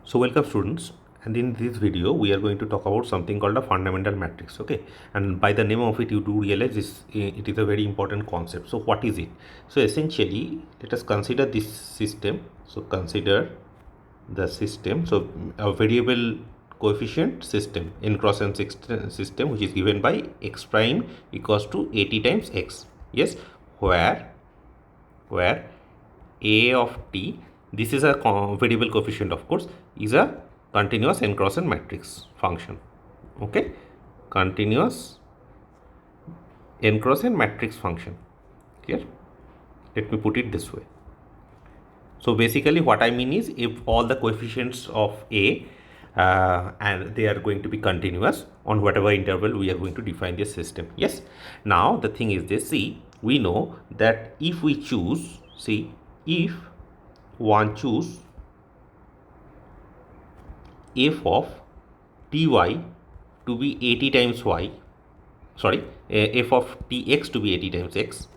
So welcome students, and in this video we are going to talk about something called a fundamental matrix. Okay, and by the name of it you do realize it is a very important concept. So what is it? So essentially let us consider this system. So consider the system. So a variable coefficient system, n cross n system, which is given by x prime equals to at times x. Yes, where a of t, this is a variable coefficient, of course, is a continuous n cross n matrix function. Okay, continuous n cross n matrix function. Clear? Let me put it this way. So basically what I mean is, if all the coefficients of a and they are going to be continuous on whatever interval we are going to define this system. Yes, now the thing is this. See, we know that if we choose, if one choose f of ty to be at times y, f of tx to be at times x,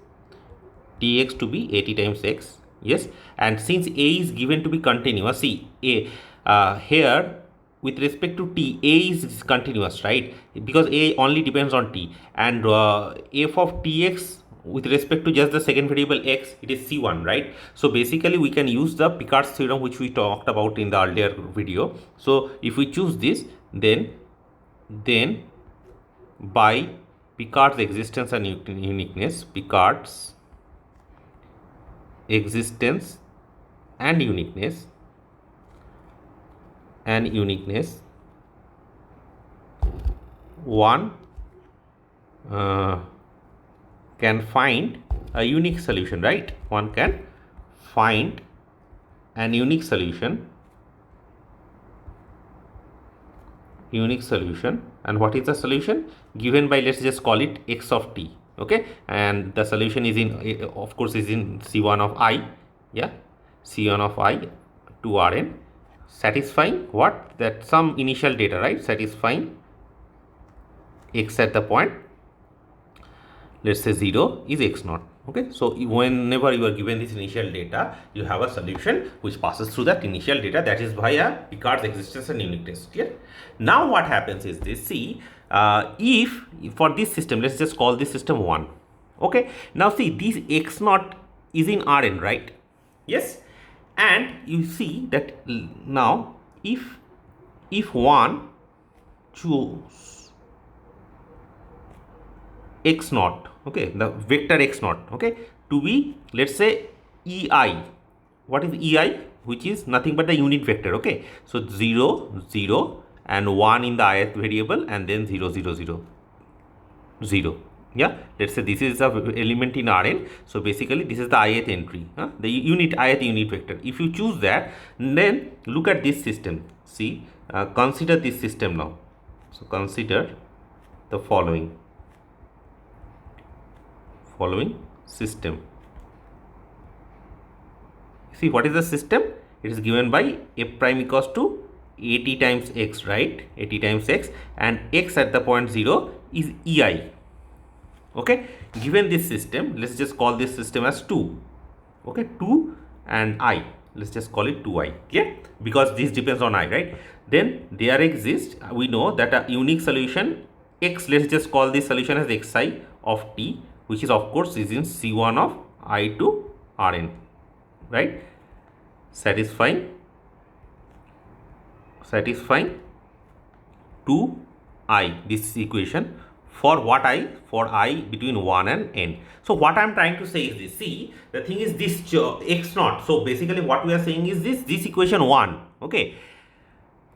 tx to be at times x. Yes, and since a is given to be continuous, see, here with respect to t, a is continuous, right? Because a only depends on t, and f of tx with respect to just the second variable x, it is c1, right? So basically we can use the Picard's theorem, which we talked about in the earlier video. So if we choose this, then by Picard's existence and uniqueness, Picard's existence and uniqueness one can find a unique solution, right? One can find an unique solution. And what is the solution? Given by, let's just call it x of t. Okay, and the solution is in, of course, is in c1 of I. Yeah, c1 of I to Rn, satisfying what? That some initial data, right? Satisfying x at the point, let's say 0 is x naught. Okay, so whenever you are given this initial data, you have a solution which passes through that initial data, that is via Picard's existence and uniqueness. Clear? Now what happens is this. See, if for this system, let's just call this system 1. Okay, now see, this x naught is in Rn, right? Yes, and you see that now if one choose x naught, okay, the vector x naught, okay, to be, let's say, ei. What is ei? Which is nothing but the unit vector. Okay, so 0 0 and 1 in the ith variable, and then 0 0 0 0. Yeah, let's say this is the element in Rn. So basically this is the ith entry, the ith unit vector. If you choose that, then look at this system. See, consider this system now. So consider the following system. See, what is the system? It is given by f prime equals to at times x, right? At times x, and x at the point 0 is ei. Okay, given this system, let's just call this system as 2. Okay, 2 and I, let's just call it 2i. Yeah, because this depends on I, right? Then there exists, we know that a unique solution x, let's just call this solution as xi of t, which is, of course, is in c1 of I to Rn, right? Satisfying 2i, this equation for what I? For I between 1 and n. So what I am trying to say is this. See, the thing is this x naught. So basically what we are saying is this equation 1. Okay,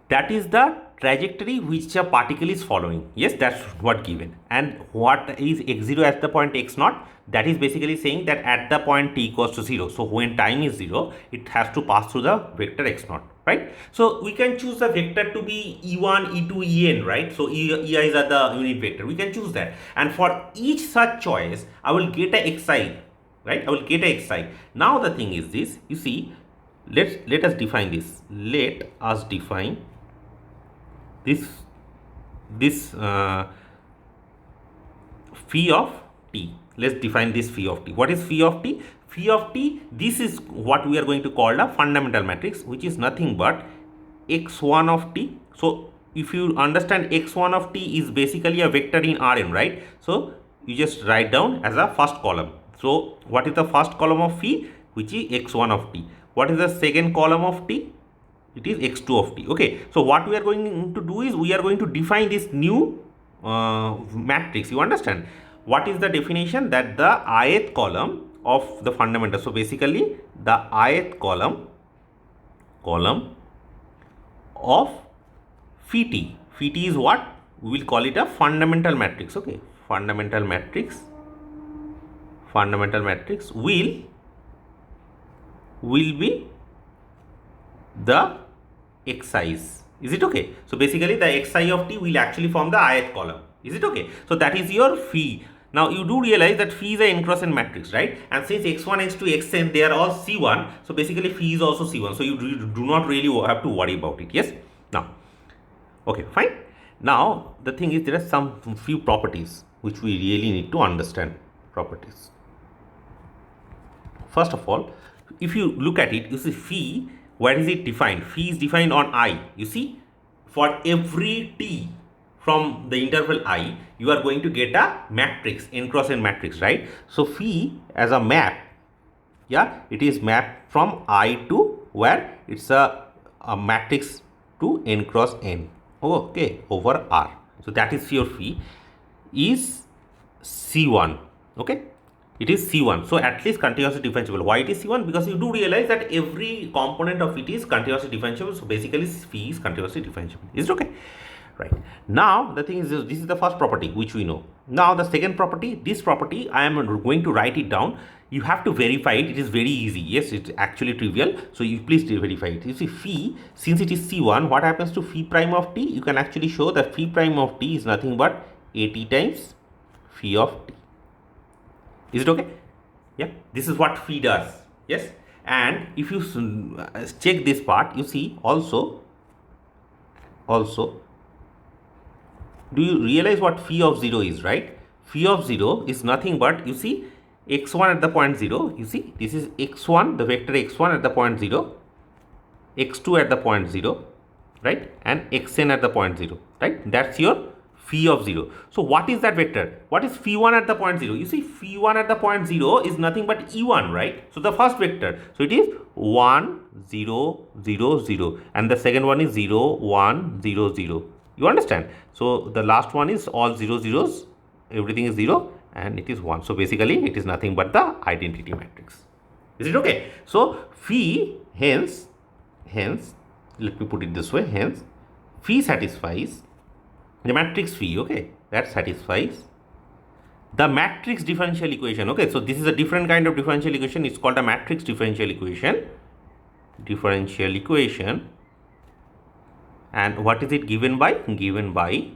that is the trajectory which a particle is following. Yes, that's what given. And what is x0 at the point x naught? That is basically saying that at the point t equals to 0. So when time is 0, it has to pass through the vector x naught, right? So we can choose the vector to be e1, e2, en, right? So ei's are the unit vector. We can choose that. And for each such choice, I will get a xi, right? I will get a xi. Now the thing is this. You see, let us define this. Let us define this phi of t. Let's define this phi of t. What is phi of t? Phi of t, this is what we are going to call a fundamental matrix, which is nothing but x1 of t. So if you understand x1 of t is basically a vector in Rn, right? So you just write down as a first column. So what is the first column of phi? Which is x1 of t. What is the second column of t? It is x2 of t. Okay, so what we are going to do is we are going to define this new matrix. You understand what is the definition? That the ith column of the fundamental. So basically the ith column of phi t. Phi t is what? We will call it a fundamental matrix. Okay, fundamental matrix will be the xi's. Is it okay? So basically the xi of t will actually form the ith column. Is it okay? So that is your phi. Now you do realize that phi is a n cross n matrix, right? And since x1, x2, xn, they are all C1, so basically phi is also C1. So you do not really have to worry about it. Yes? Now, okay, fine. Now the thing is, there are some few properties which we really need to understand. Properties. First of all, if you look at it, you see phi, where is it defined? Phi is defined on I. You see, for every t from the interval I, you are going to get a matrix, n cross n matrix, right? So phi as a map, yeah, it is mapped from I to where? It's a matrix to n cross n, okay, over R. So that is your phi is C1, okay. It is C1. So at least continuously differentiable. Why it is C1? Because you do realize that every component of it is continuously differentiable. So basically phi is continuously differentiable. Is it okay? Right. Now the thing is this is the first property which we know. Now the second property, this property I am going to write it down. You have to verify it. It is very easy. Yes, it's actually trivial. So you please verify it. You see phi, since it is C1, what happens to phi prime of t? You can actually show that phi prime of t is nothing but at times phi of t. Is it okay? Yeah, this is what phi does. Yes, and if you check this part, you see also, do you realize what phi of 0 is, right? Phi of 0 is nothing but, you see, x1 at the point 0, you see, this is x1, the vector x1 at the point 0, x2 at the point 0, right, and xn at the point 0, right? That's your phi of 0. So what is that vector? What is phi 1 at the point 0? You see, phi 1 at the point 0 is nothing but e1, right? So the first vector, so it is 1 0 0 0, and the second one is 0 1 0 0. You understand? So the last one is all 0 zeros, everything is 0 and it is 1. So basically it is nothing but the identity matrix. Is it okay? So phi, hence let me put it this way, hence phi satisfies the matrix phi, okay, that satisfies the matrix differential equation. Okay, so this is a different kind of differential equation. It's called a matrix differential equation. And what is it given by? Given by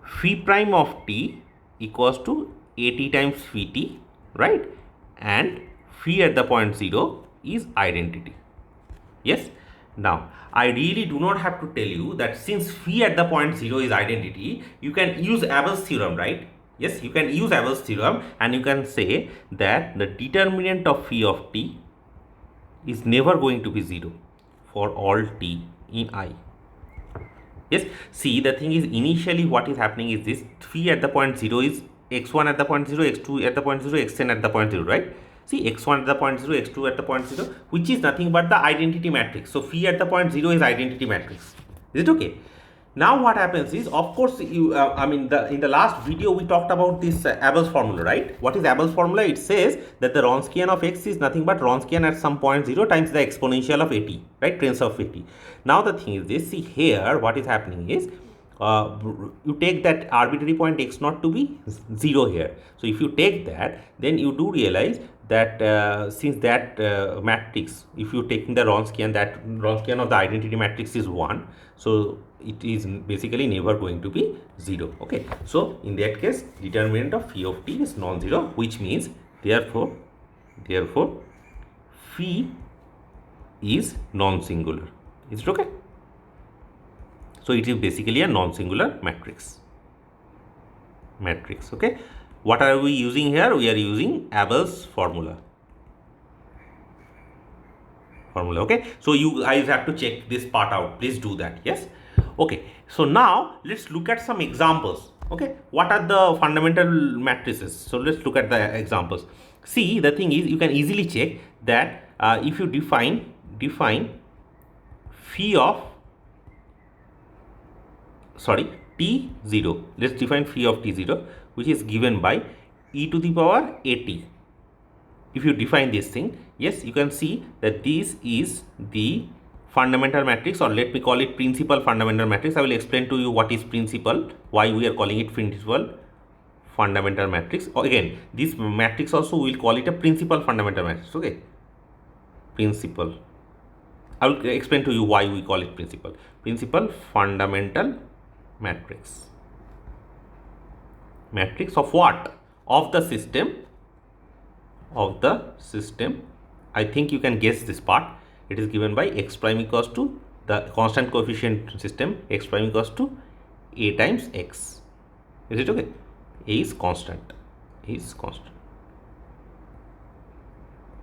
phi prime of t equals to at times phi t, right? And phi at the point 0 is identity. Yes. Now, I really do not have to tell you that since phi at the point 0 is identity, you can use Abel's theorem, right? Yes, you can use Abel's theorem and you can say that the determinant of phi of t is never going to be 0 for all t in I. Yes, see, the thing is, initially what is happening is this phi at the point 0 is x1 at the point 0, x2 at the point 0, xn at the point 0, right? See, x1 at the point 0, x2 at the point 0, which is nothing but the identity matrix. So phi at the point 0 is identity matrix. Is it okay? Now what happens is, of course, you in the last video we talked about this Abel's formula, right? What is Abel's formula? It says that the Wronskian of x is nothing but Wronskian at some point 0 times the exponential of at, right? Tensor of at. Now the thing is this, see here what is happening is, you take that arbitrary point x0 to be 0 here. So if you take that, then you do realize that since that matrix, if you taking the Wronskian, that Wronskian of the identity matrix is 1, so it is basically never going to be 0. Okay, so in that case, determinant of phi of t is non-zero, which means therefore phi is non-singular. Is it okay? So it is basically a non-singular matrix. Okay. What are we using here? We are using Abel's formula. formula. Okay, so you guys have to check this part out. Please do that. Yes. Okay, so now let's look at some examples. Okay, what are the fundamental matrices? So let's look at the examples. See, the thing is, you can easily check that if you define phi of t0, let's define phi of t0, which is given by e to the power at. If you define this thing, yes, you can see that this is the fundamental matrix, or let me call it principal fundamental matrix. I will explain to you what is principal, why we are calling it principal fundamental matrix. Again, this matrix also we will call it a principal fundamental matrix. Okay, principal. I will explain to you why we call it principal fundamental matrix. Matrix of what? Of the system. I think you can guess this part. It is given by x prime equals to the constant coefficient system, x prime equals to a times x. Is it okay? A is constant.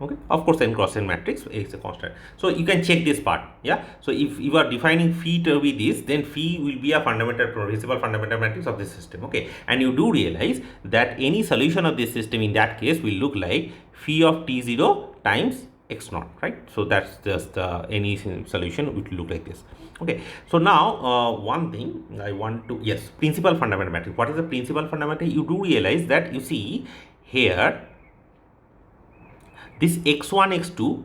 Okay, of course, n cross n matrix, A is a constant. So you can check this part. Yeah, so if you are defining phi to be this, then phi will be a principal fundamental matrix of this system. Okay, and you do realize that any solution of this system in that case will look like phi of t0 times x naught, right? So that's just any solution would look like this. Okay, so now one thing I want to, yes, principal fundamental matrix. What is the principal fundamental? You do realize that, you see here, this x1, x2,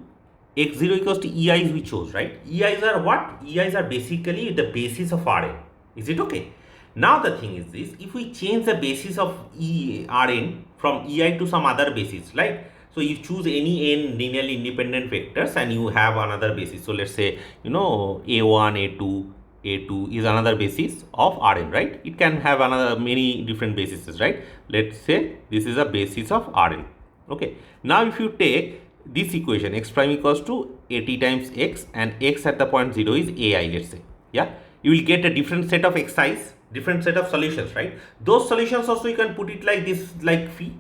x0 equals to EIs we chose, right? EIs are what? EIs are basically the basis of Rn. Is it okay? Now the thing is this, if we change the basis of Rn from EI to some other basis, right? So you choose any n linearly independent vectors and you have another basis. So let's say, A1, A2 is another basis of Rn, right? It can have many different bases, right? Let's say this is a basis of Rn. Okay, now if you take this equation, x prime equals to at times x, and x at the point 0 is ai, let's say, yeah, you will get a different set of xi's, different set of solutions, right? Those solutions also you can put it like this, like phi.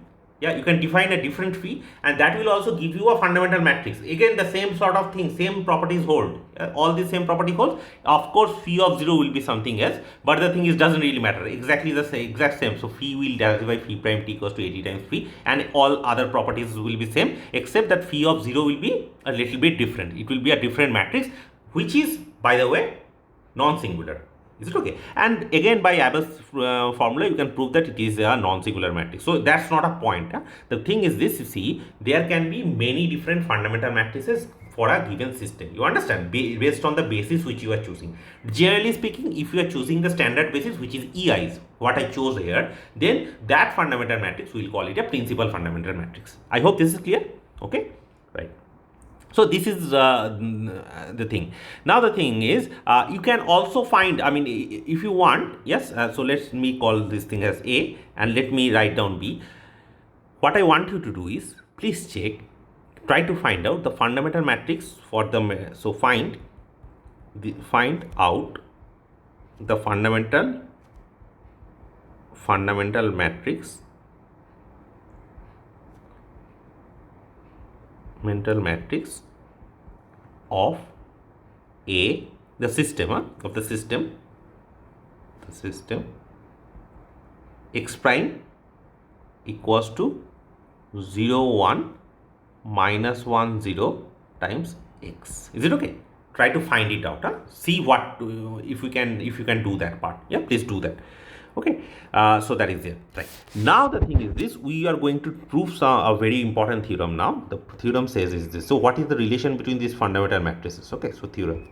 Yeah, you can define a different phi, and that will also give you a fundamental matrix. Again, the same sort of thing, same properties hold. All the same property holds. Of course, phi of 0 will be something else, but the thing is, doesn't really matter. Exactly the same, exact same. So phi will derive by phi prime t equals to at times phi, and all other properties will be same, except that phi of 0 will be a little bit different. It will be a different matrix, which is, by the way, non-singular. Is it okay? And again, by Abel's formula, you can prove that it is a non-singular matrix. So that's not a point. The thing is this, you see, there can be many different fundamental matrices for a given system. You understand? Based on the basis which you are choosing. Generally speaking, if you are choosing the standard basis, which is EIs, what I chose here, then that fundamental matrix, we will call it a principal fundamental matrix. I hope this is clear. Okay, right. So this is the thing. Now the thing is, you can also find, I mean, if you want, yes, so let me call this thing as A and let me write down B. What I want you to do is, please check, try to find out the fundamental matrix for the, so find out the fundamental matrix, mental matrix of A, the system, of the system x prime equals to 0, 1, minus 1, 0 times x. Is it okay? Try to find it out. See what, if you can do that part. Yeah, please do that. Okay, so that is it. Right. Now the thing is this, we are going to prove a very important theorem now. The theorem says is this. So what is the relation between these fundamental matrices? Okay, so theorem.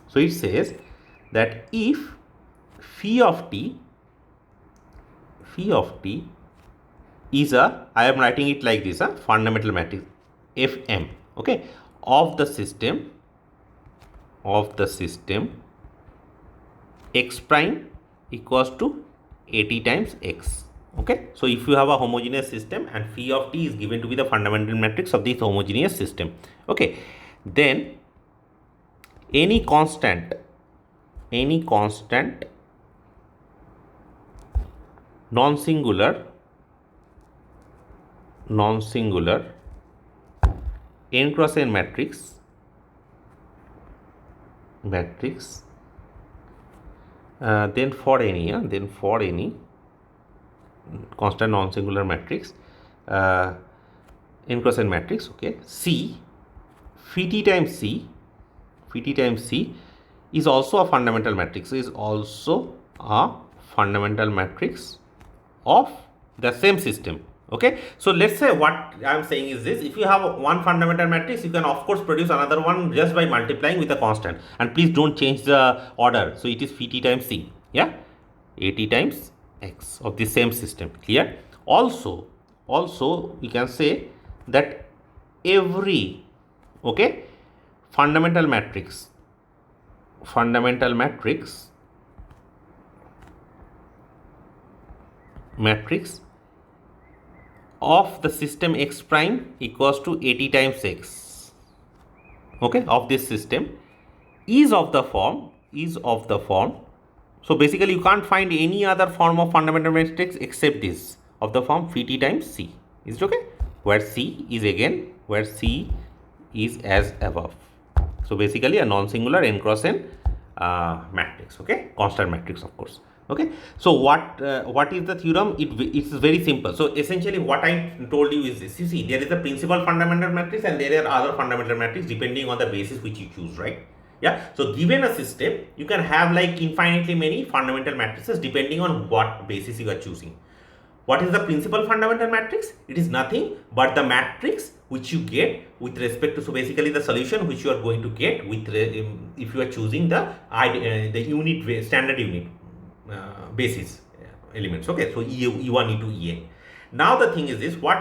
So it says that if phi of t is a, I am writing it like this, a fundamental matrix Fm, okay, of the system x prime equals to at times x. Okay, so if you have a homogeneous system and phi of t is given to be the fundamental matrix of this homogeneous system, okay, then any constant non-singular n cross n matrix matrix, then for any constant non-singular matrix, n cross n matrix, okay, C, phi t times C, is also a fundamental matrix, of the same system. Okay, so let's say what I am saying is this: if you have one fundamental matrix, you can of course produce another one just by multiplying with a constant, and please don't change the order. So it is phi t times C, yeah, at times x of the same system. Clear? Also we can say that every, okay, fundamental matrix of the system x prime equals to at times x, okay, of this system is of the form, so basically you can't find any other form of fundamental matrix except this, of the form phi t times C. Is it okay? Where C is as above. So basically a non-singular n cross n matrix, okay, constant matrix, of course. Okay, so what is the theorem? It's very simple. So essentially what I told you is this: you see, there is a principal fundamental matrix and there are other fundamental matrix depending on the basis which you choose, right? Yeah, so given a system, you can have like infinitely many fundamental matrices depending on what basis you are choosing. What is the principal fundamental matrix? It is nothing but the matrix which you get with respect to, so basically the solution which you are going to get with if you are choosing the unit, standard unit basis elements. Okay, so E1, E2, En. Now the thing is this: what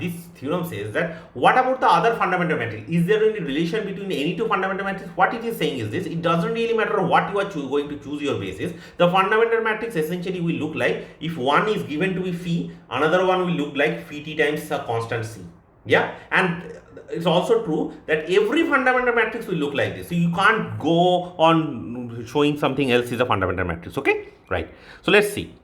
this theorem says, that what about the other fundamental matrix? Is there any relation between any two fundamental matrices? What it is saying is this: it doesn't really matter what you are going to choose your basis. The fundamental matrix essentially will look like, if one is given to be phi, another one will look like phi t times a constant C. Yeah, and it's also true that every fundamental matrix will look like this. So you can't go on showing something else is a fundamental matrix. Okay, right? So let's see.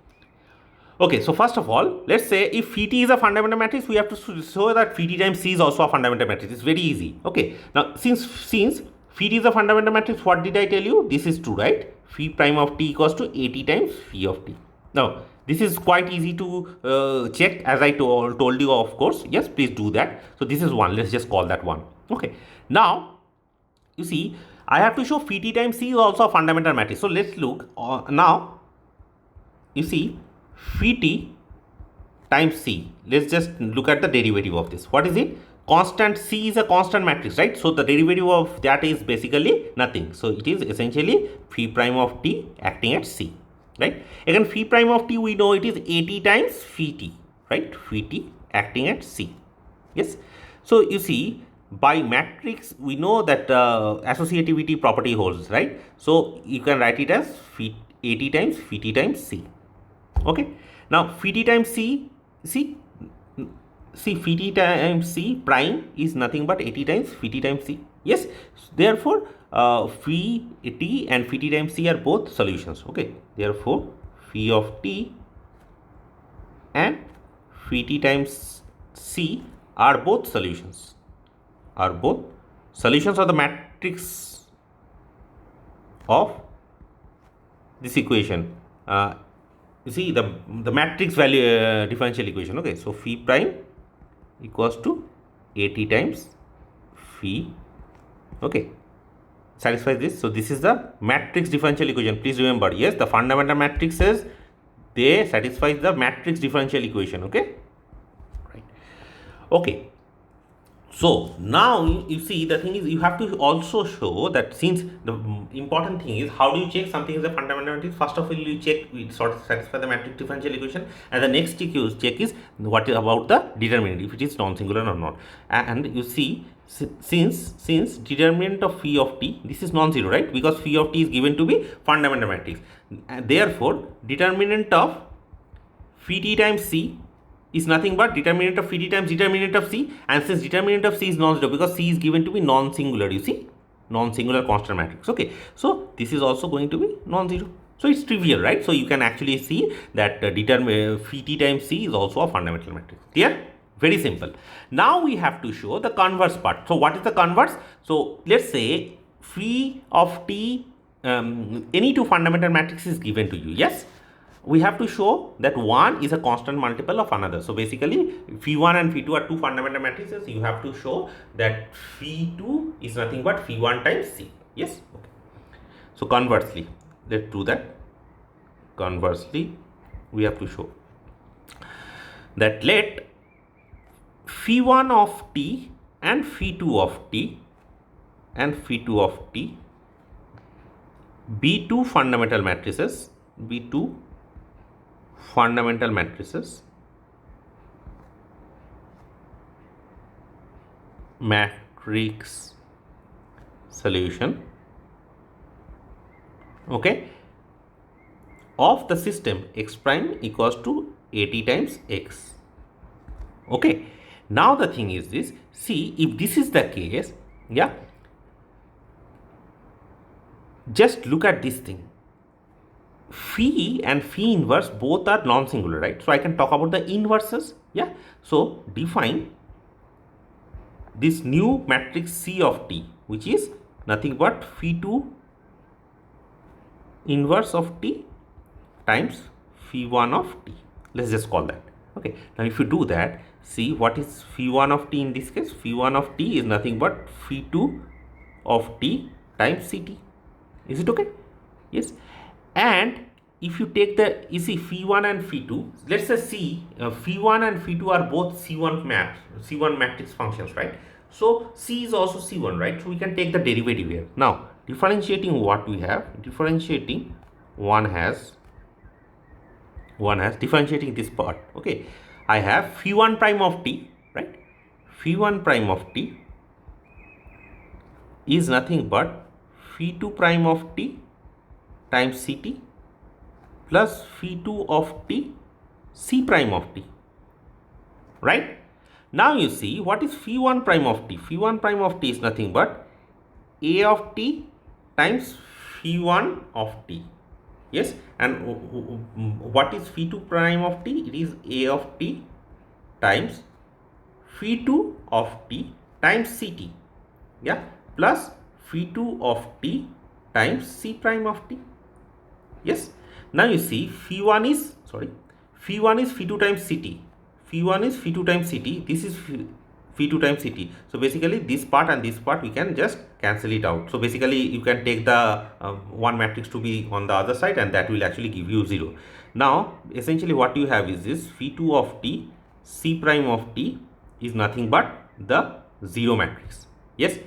Okay, so first of all, let's say if phi t is a fundamental matrix, we have to show that phi t times C is also a fundamental matrix. It's very easy. Okay, now since phi t is a fundamental matrix, what did I tell you? This is true, right? Phi prime of t equals to at times phi of t. Now this is quite easy to check, as I told you, of course. Yes, please do that. So this is one. Let's just call that one. Okay. Now you see, I have to show phi t times C is also a fundamental matrix. So let's look now. You see, phi t times C. Let's just look at the derivative of this. What is it? Constant C is a constant matrix, right? So the derivative of that is basically nothing. So it is essentially phi prime of t acting at C, right? Again, phi prime of t, we know it is at times phi t, right? Phi t acting at C. Yes. So you see, by matrix we know that associativity property holds, right? So you can write it as at times phi t times C. Okay. Now phi t times C, see phi t times C prime is nothing but at times phi t times C. Yes. Therefore phi t and phi t times C are both solutions. Okay. Therefore phi of t and phi t times C are both solutions. Of the matrix of this equation. You see the matrix value differential equation. Okay, so phi prime equals to at times phi. Okay, satisfies this. So this is the matrix differential equation. Please remember, yes, the fundamental matrices, they satisfy the matrix differential equation. Okay, right. Okay. So now you see, the thing is, you have to also show that, since the important thing is how do you check something is a fundamental matrix. First of all, you check it sort of satisfy the matrix differential equation, and the next check is what is about the determinant, if it is non-singular or not. And you see, since determinant of phi of t, this is non-zero, right? Because phi of t is given to be fundamental matrix, and therefore determinant of phi t times C is nothing but determinant of phi t times determinant of C, and since determinant of C is non-zero, because C is given to be non-singular, you see, non-singular constant matrix. Okay, so this is also going to be non-zero. So it's trivial, right? So you can actually see that phi t times C is also a fundamental matrix. Clear? Very simple. Now we have to show the converse part. So what is the converse? So let's say phi of t, any two fundamental matrix is given to you. Yes, we have to show that one is a constant multiple of another. So basically, phi 1 and phi 2 are two fundamental matrices. You have to show that phi 2 is nothing but phi 1 times c. Yes. Okay. So conversely, let's do that. Conversely, we have to show that let phi 1 of t and phi 2 of t and phi 2 of t be two fundamental matrices, be two fundamental matrices, matrix solution, okay, of the system x prime equals to at times x. Okay, now the thing is this, see, if this is the case, yeah, just look at this thing. Phi and phi inverse both are non-singular, right? So I can talk about the inverses. Yeah. So define this new matrix C of t, which is nothing but phi 2 inverse of t times phi 1 of t. Let's just call that. Okay. Now if you do that, see what is phi 1 of t in this case? Phi 1 of t is nothing but phi 2 of t times ct. Is it okay? Yes. And if you take the, you see, phi 1 and phi 2, let's say C, phi 1 and phi 2 are both C1 maps, C1 matrix functions, right? So C is also C1, right? So we can take the derivative here. Now, differentiating what we have, differentiating one has differentiating this part, okay? I have phi 1 prime of t, right? Phi 1 prime of t is nothing but phi 2 prime of t times ct plus phi 2 of t c prime of t, right? Now you see what is phi 1 prime of t. Phi 1 prime of t is nothing but a of t times phi 1 of t. Yes, and what is phi 2 prime of t? It is a of t times phi 2 of t times ct, yeah, plus phi 2 of t times c prime of t. Yes. Now you see phi 1 is phi 2 times ct. Phi 1 is phi 2 times ct. This is phi 2 times ct. So basically this part and this part we can just cancel it out. So basically you can take the one matrix to be on the other side and that will actually give you 0. Now essentially what you have is this phi 2 of t c prime of t is nothing but the 0 matrix. Yes.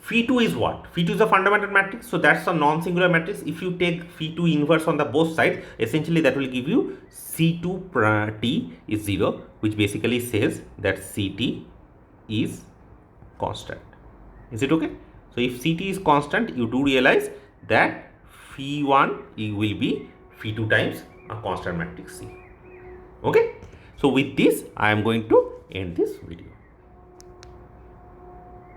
Phi 2 is what? Phi 2 is a fundamental matrix, so that's a non-singular matrix. If you take phi 2 inverse on the both sides, essentially that will give you C2 t is 0, which basically says that Ct is constant. Is it okay? So if Ct is constant, you do realize that phi 1 will be phi 2 times a constant matrix C. Okay? So with this, I am going to end this video.